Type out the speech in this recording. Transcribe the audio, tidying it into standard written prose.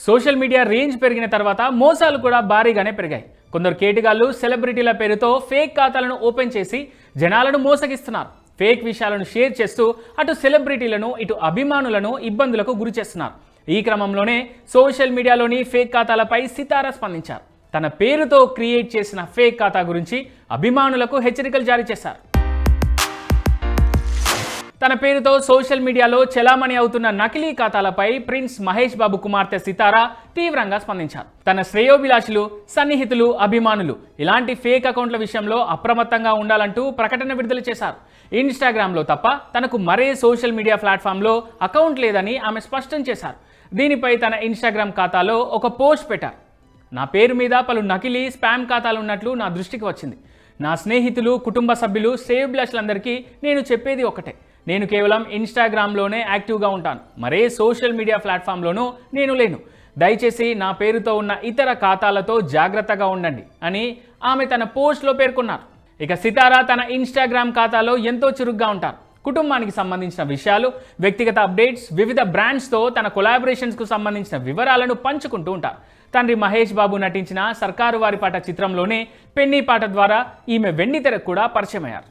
Social media range పెరిగిన తర్వాత మోసాలు కూడా భారీగానే పెరిగాయి. కొందరు కేటిగాళ్ళు సెలబ్రిటీల పేరుతో ఫేక్ ఖాతాలను ఓపెన్ చేసి జనాలను మోసగిస్తున్నారు. ఫేక్ విషయాలను షేర్ చేస్తూ అటు సెలబ్రిటీలను ఇటు అభిమానులను ఇబ్బందులకు గురి చేస్తున్నారు. ఈ క్రమంలోనే సోషల్ మీడియాలోని ఫేక్ ఖాతాలపై సితారా స్పందించారు. తన పేరుతో క్రియేట్ చేసిన ఫేక్ ఖాతా గురించి అభిమానులకు హెచ్చరికలు జారీ చేశారు. తన పేరుతో సోషల్ మీడియాలో చెలామణి అవుతున్న నకిలీ ఖాతాలపై ప్రిన్స్ మహేష్ బాబు కుమార్తె సితారా తీవ్రంగా స్పందించారు. తన శ్రేయోభిలాషులు, సన్నిహితులు, అభిమానులు ఇలాంటి ఫేక్ అకౌంట్ల విషయంలో అప్రమత్తంగా ఉండాలంటూ ప్రకటన విడుదల చేశారు. ఇన్స్టాగ్రామ్లో తప్ప తనకు మరే సోషల్ మీడియా ప్లాట్ఫామ్లో అకౌంట్ లేదని ఆమె స్పష్టం చేశారు. దీనిపై తన ఇన్స్టాగ్రామ్ ఖాతాలో ఒక పోస్ట్ పెట్టారు. నా పేరు మీద పలు నకిలీ స్పామ్ ఖాతాలు ఉన్నట్లు నా దృష్టికి వచ్చింది. నా స్నేహితులు, కుటుంబ సభ్యులు, శ్రేయోభిలాషులందరికీ నేను చెప్పేది ఒకటే, నేను కేవలం ఇన్స్టాగ్రామ్లోనే యాక్టివ్గా ఉంటాను. మరే సోషల్ మీడియా ప్లాట్ఫామ్లోనూ నేను లేను. దయచేసి నా పేరుతో ఉన్న ఇతర ఖాతాలతో జాగ్రత్తగా ఉండండి అని ఆమె తన పోస్ట్లో పేర్కొన్నారు. ఇక సితారా తన ఇన్స్టాగ్రామ్ ఖాతాలో ఎంతో చురుగ్గా ఉంటారు. కుటుంబానికి సంబంధించిన విషయాలు, వ్యక్తిగత అప్డేట్స్, వివిధ బ్రాండ్స్తో తన కొలాబరేషన్స్కు సంబంధించిన వివరాలను పంచుకుంటూ ఉంటారు. తండ్రి మహేష్ బాబు నటించిన సర్కారు వారి పాట చిత్రంలోనే పెన్నీ పాట ద్వారా ఈమె వెండితెరకు కూడా పరిచయమయ్యారు.